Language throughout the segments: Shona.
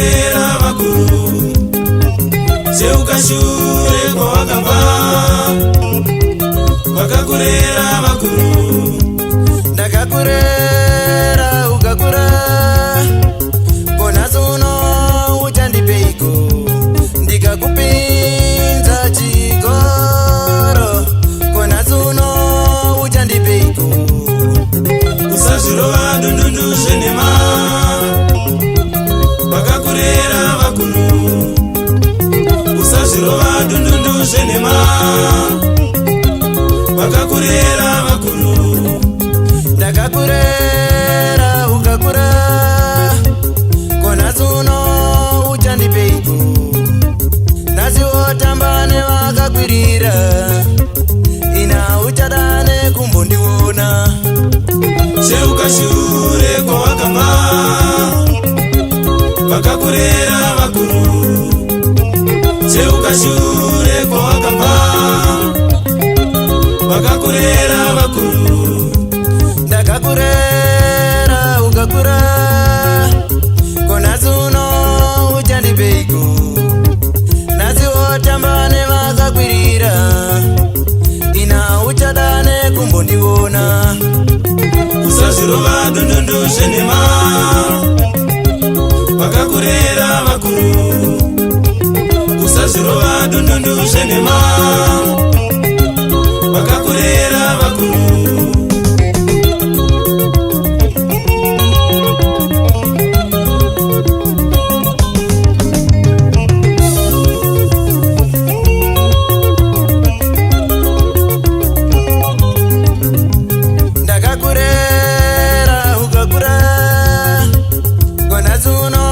vakakurera vakuru, seukashure kwawakabva. Vakakurera vakuru, ndakakurera ukakura, konasi uno uchandipeiko ndikakupinza chikoro, konasi uno uchandipeiko. usazvirova dundundu zvenhema. Vakakurera vakuru, usazvirova dundundu zvenhema. Vakakurera vakuru, ndakakurera ukakura, konasi uno uchandipeiko. Nasi wotamba nevakakwirira, ina uchada nekumbondiona. seukashure kwawakabva. Vakakurera vakuru, seukashure kwawakabva. Vakakurera vakuru, ndakakurera ukakura, konasi uno uchandipeiko. Nasi wotamba nevakakwirira, ina uchada nekumbondiona. usazvirova dundundu zvenhema. Vakakurera vakuru, usazvirova dundundu zvenhema. Vakakurera vakuru, ndakakurera ukakura, konasi uno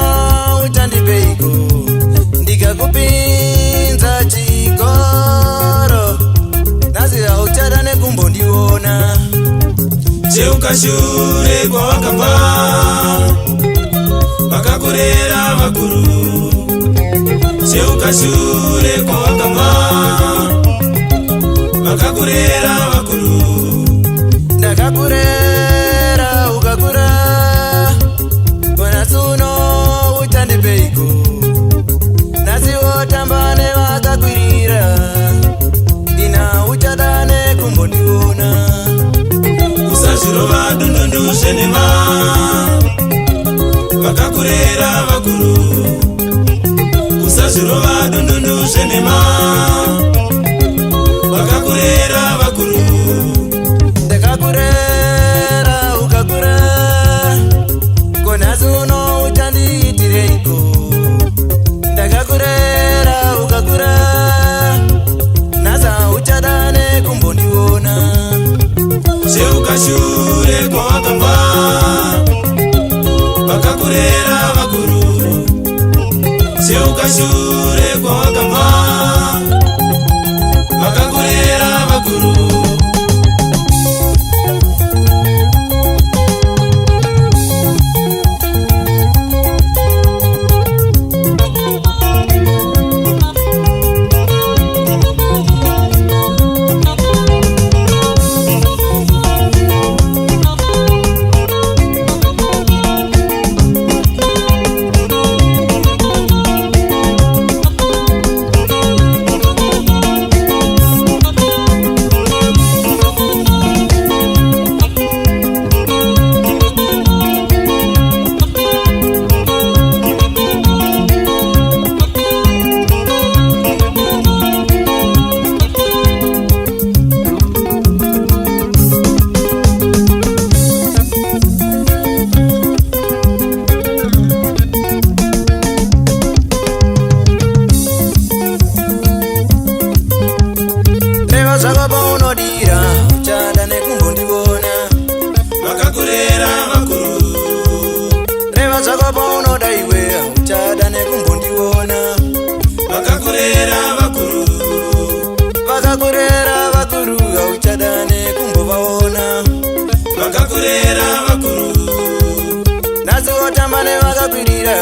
uchandipeiko ndikakupinza chikoro. Nasi hauchada nekumbondiona. seukashure kwawakabva. Vakakurera vakuru, seukashure kwawakabva. Vakakurera vakuru, ndakakurera ukakura, konasi uno uchandipeiko. Nasi wotamba nevakakwirira, ina uchada nekumbondiona. usazvirova dundundu zvenhema. Vakakurera vakuru, usazvirova dundundu zvenhema. Vakakurera vakuru, ndakakurera ukakura, konasi uno uchandiitireiko. ndakakurera ukakura, nasa uchada nekumbondiona. seukashure kwawakabva. Vakakurera vakuru, seukashure kwawakabva. Vakakurera vakuru, zvako paunodira uchada nekumbondiona. vakakurera vakuru. Reva zvako paunoda iwe uchada nekumbondiona. Vakakurera vakuru. Vakakurera vakuru uchada nekumbovaona. Vakakurera vakuru. Nasi wotamba nevakakwirira